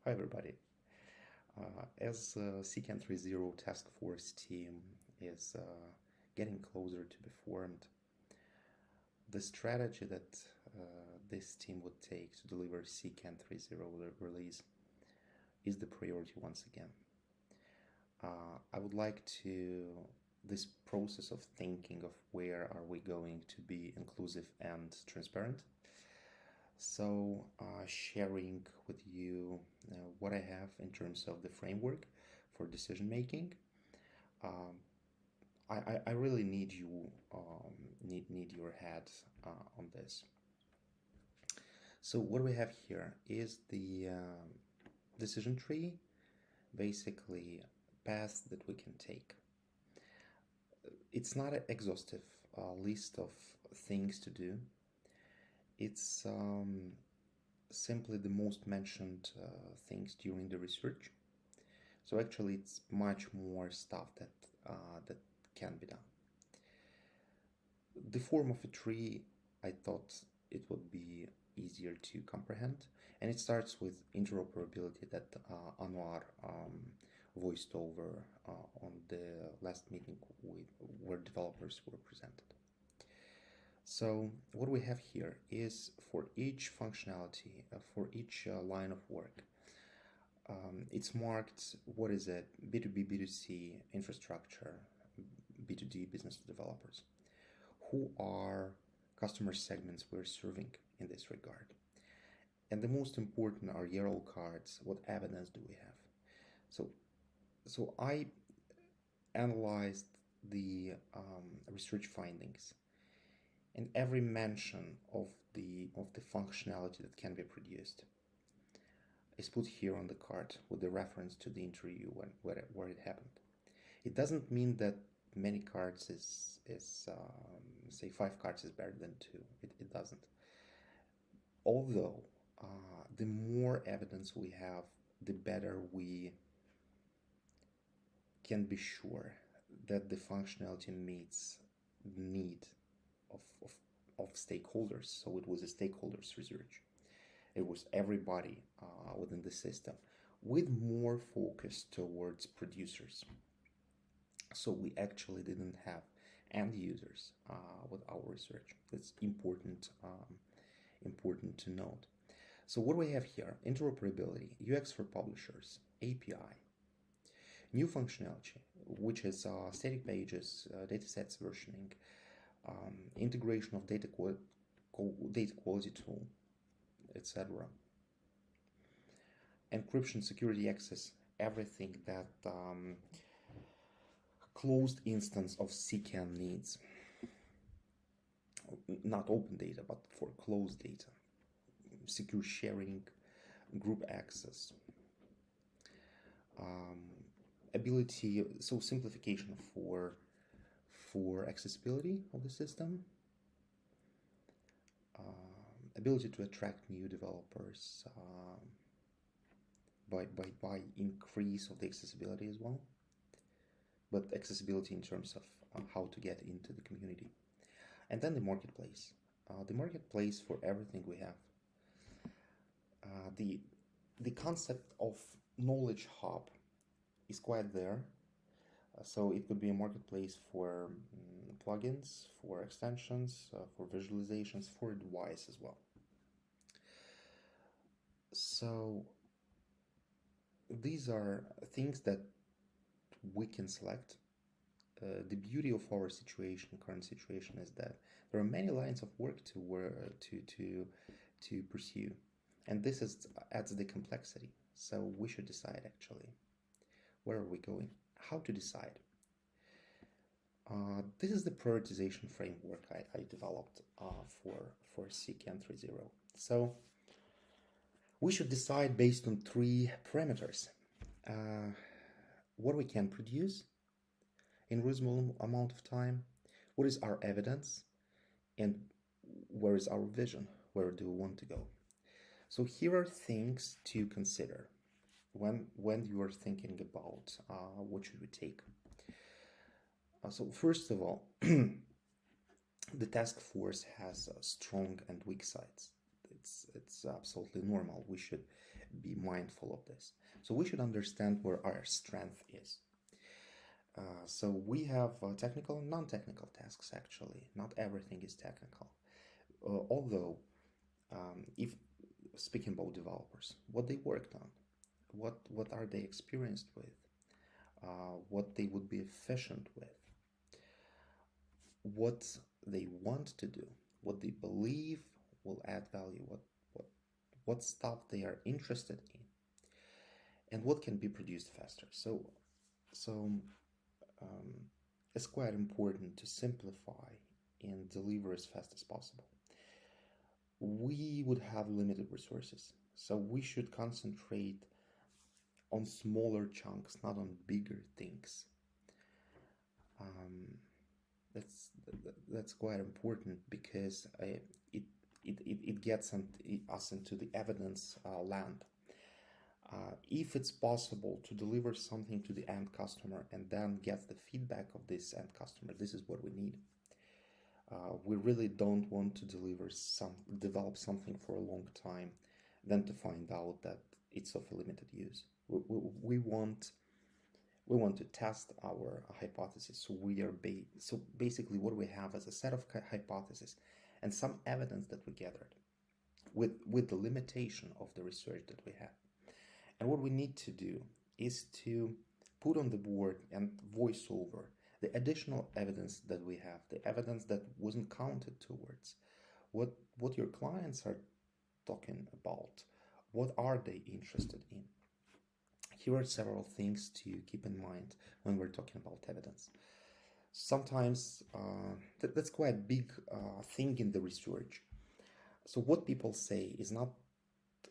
Hi everybody. As CKAN 3.0 task force team is getting closer to be formed, the strategy that this team would take to deliver CKAN 3.0 release is the priority once again. I would like this process of thinking of where are we going to be inclusive and transparent. So sharing with you what I have in terms of the framework for decision making. I really need need your head on this. So what we have here is the decision tree, basically paths that we can take. It's not an exhaustive list of things to do. It's simply the most mentioned things during the research. So actually, it's much more stuff that can be done. The form of a tree, I thought it would be easier to comprehend, and it starts with interoperability that Anwar voiced over on the last meeting where developers were presented. So what we have here is for each functionality, for each line of work, it's marked what is it, B2B, B2C, infrastructure, B2D, business to developers. Who are customer segments we're serving in this regard? And the most important are yellow cards. What evidence do we have? So I analyzed the research findings, and every mention of the functionality that can be produced is put here on the card with the reference to the interview where it happened. It doesn't mean that many cards is say 5 cards is better than 2. It doesn't. Although the more evidence we have, the better we can be sure that the functionality meets the need of stakeholders. So it was a stakeholders research. It was everybody within the system with more focus towards producers. So we actually didn't have end users with our research. That's important to note. So what do we have here? Interoperability, UX for publishers, API, new functionality, which is static pages, datasets versioning, integration of data quality tool, etc. Encryption, security access, everything that closed instance of CKAN needs. Not open data, but for closed data. Secure sharing, group access. Ability, so simplification for accessibility of the system. Ability to attract new developers by increase of the accessibility as well, but accessibility in terms of how to get into the community. And then the marketplace for everything we have. The concept of knowledge hub is quite there. So it could be a marketplace for plugins, for extensions, for visualizations, for advice as well. So these are things that we can select. The beauty of our current situation, is that there are many lines of work to pursue, and this adds the complexity. So we should decide actually, where are we going? How to decide? This is the prioritization framework I developed for CKAN 3.0. So we should decide based on 3 parameters. What we can produce in reasonable amount of time, what is our evidence, and where is our vision, where do we want to go? So here are things to consider when you are thinking about what should we take. So first of all, the task force has strong and weak sides. It's absolutely normal. We should be mindful of this. So we should understand where our strength is. So we have technical and non-technical tasks. Actually, not everything is technical. Although, if speaking about developers, what they worked on, what are they experienced with, what they would be efficient with, what they want to do, what they believe will add value, what stuff they are interested in, and what can be produced faster. So it's quite important to simplify and deliver as fast as possible. We would have limited resources, so we should concentrate on smaller chunks, not on bigger things. That's quite important because it gets us into the evidence land. If it's possible to deliver something to the end customer and then get the feedback of this end customer, this is what we need. We really don't want to develop something for a long time, then to find out that it's of limited use. We want to test our hypothesis. So basically, what we have is a set of hypotheses and some evidence that we gathered with the limitation of the research that we have. And what we need to do is to put on the board and voice over the additional evidence that we have, the evidence that wasn't counted towards, what your clients are talking about, what are they interested in. Here are several things to keep in mind when we're talking about evidence. Sometimes that's quite a big thing in the research. So what people say is not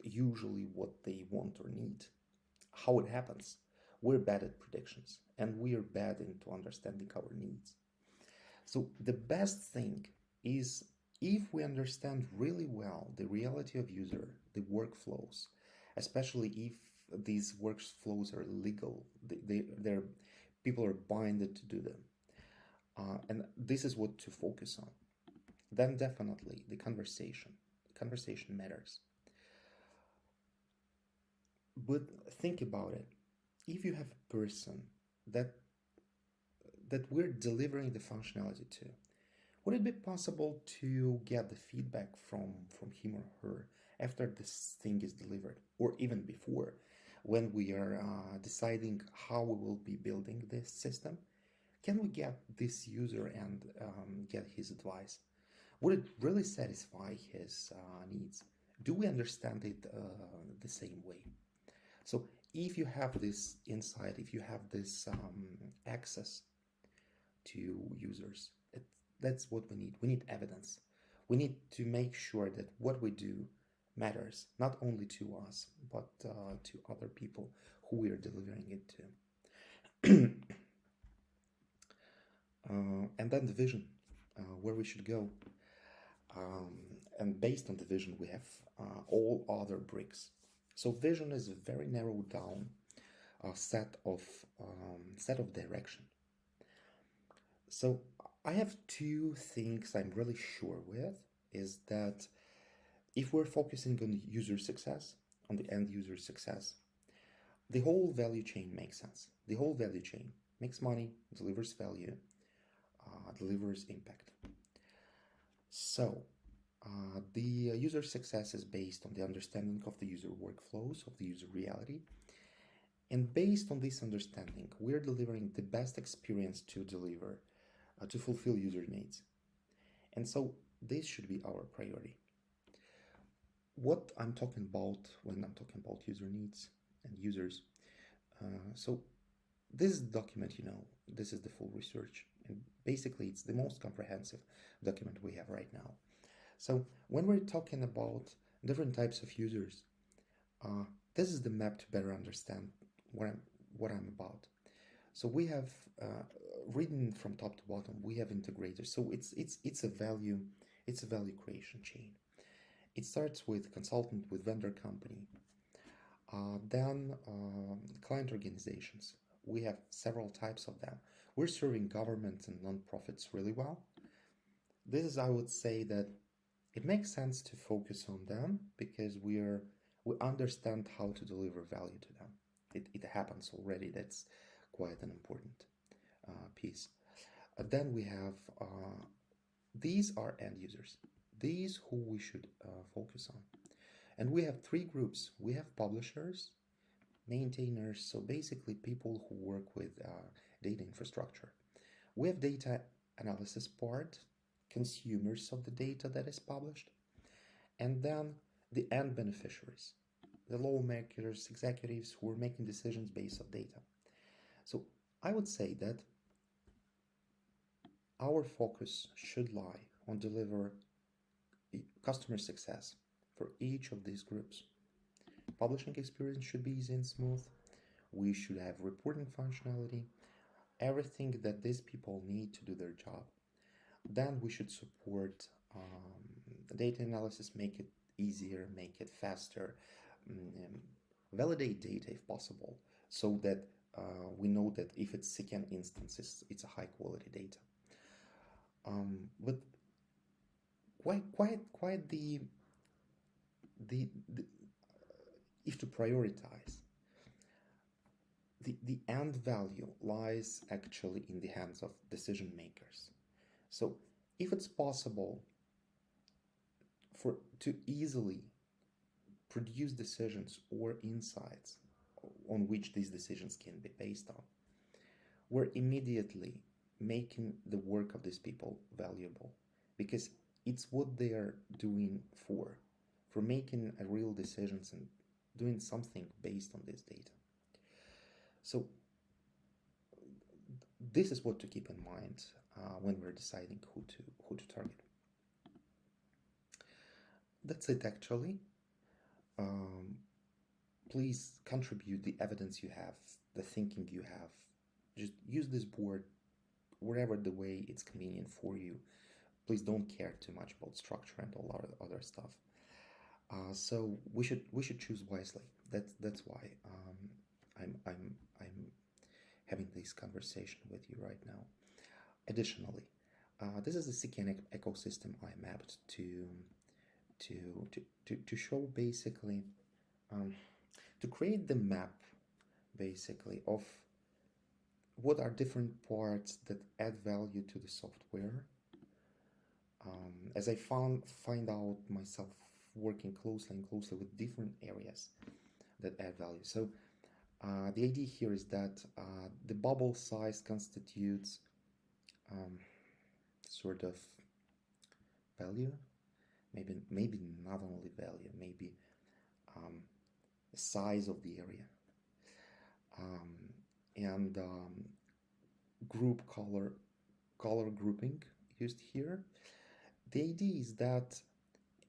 usually what they want or need. How it happens? We're bad at predictions, and we are bad into understanding our needs. So the best thing is if we understand really well the reality of user, the workflows, especially if these workflows are legal, they're people are binded to do them, and this is what to focus on. Then definitely the conversation matters. But think about it. If you have a person that we're delivering the functionality to, would it be possible to get the feedback from him or her after this thing is delivered, or even before, when we are deciding how we will be building this system? Can we get this user and get his advice? Would it really satisfy his needs? Do we understand it the same way? So if you have this insight, if you have this access to users, that's what we need. We need evidence. We need to make sure that what we do matters, not only to us, but to other people who we are delivering it to. And then the vision, where we should go. And based on the vision, we have all other bricks. So vision is a very narrowed down set of direction. So I have two things I'm really sure with, is that if we're focusing on user success, on the end user success, the whole value chain makes sense. The whole value chain makes money, delivers value, delivers impact. So the user success is based on the understanding of the user workflows, of the user reality. And based on this understanding, we're delivering the best experience to deliver, to fulfill user needs. And so this should be our priority. What I'm talking about when I'm talking about user needs and users, so this document, this is the full research, and basically it's the most comprehensive document we have right now. So when we're talking about different types of users, this is the map to better understand what I'm about. So we have written from top to bottom. We have integrators. So it's a value creation chain. It starts with consultant, with vendor company, then client organizations. We have several types of them. We're serving governments and nonprofits really well. This is, I would say, that it makes sense to focus on them because we we understand how to deliver value to them. It happens already. That's quite an important piece. Then we have these are end users. These who we should focus on. And we have three groups. We have publishers, maintainers, so basically people who work with data infrastructure. We have data analysis part, consumers of the data that is published, and then the end beneficiaries, the lawmakers, executives who are making decisions based on data. So I would say that our focus should lie on deliver customer success for each of these groups. Publishing experience should be easy and smooth. We should have reporting functionality, everything that these people need to do their job. Then we should support data analysis, make it easier, make it faster, validate data if possible, so that we know that if it's CKAN instances, it's a high quality data. But quite the if to prioritize, the end value lies actually in the hands of decision makers. So if it's possible to easily produce decisions or insights on which these decisions can be based on, we're immediately making the work of these people valuable, because it's what they are doing for making real decisions and doing something based on this data. So this is what to keep in mind when we're deciding who to target. That's it actually. Please contribute the evidence you have, the thinking you have. Just use this board wherever the way it's convenient for you. Please don't care too much about structure and all our other stuff. So we should choose wisely. That's why I'm having this conversation with you right now. Additionally, this is the CKAN ecosystem I mapped to show basically to create the map basically of what are different parts that add value to the software. As I find out myself working closely with different areas that add value. So the idea here is that the bubble size constitutes sort of value, maybe not only value, maybe the size of the area, and group color grouping used here. The idea is that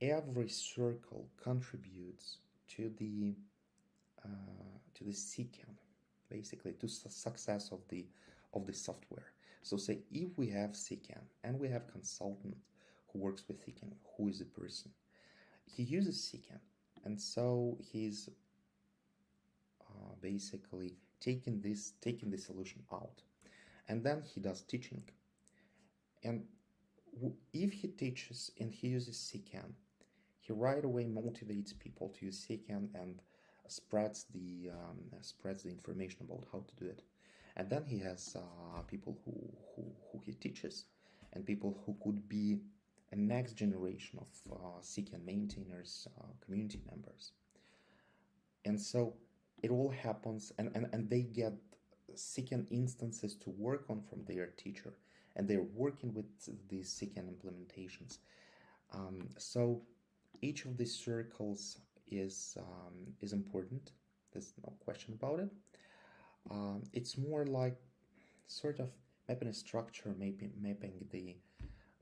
every circle contributes to the CKAN, basically to success of the software. So say if we have CKAN and we have consultant who works with CKAN, who is a person, he uses CKAN, and so he's basically taking the solution out, and then he does teaching. And if he teaches and he uses CKAN, he right away motivates people to use CKAN and spreads the information about how to do it. And then he has people who he teaches, and people who could be a next generation of CKAN maintainers, community members. And so it all happens, and they get CKAN instances to work on from their teacher, and they're working with these CKAN implementations. So each of these circles is important. There's no question about it. It's more like sort of mapping a structure, mapping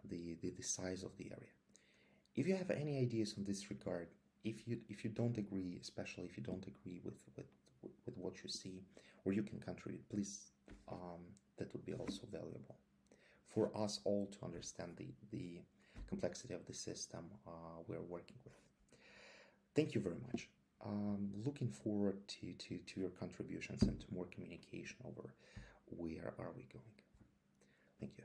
the size of the area. If you have any ideas on this regard, if you don't agree, especially if you don't agree with what you see, or you can contribute, please, that would be also valuable for us all to understand the complexity of the system we're working with. Thank you very much. Looking forward to your contributions and to more communication over where are we going. Thank you.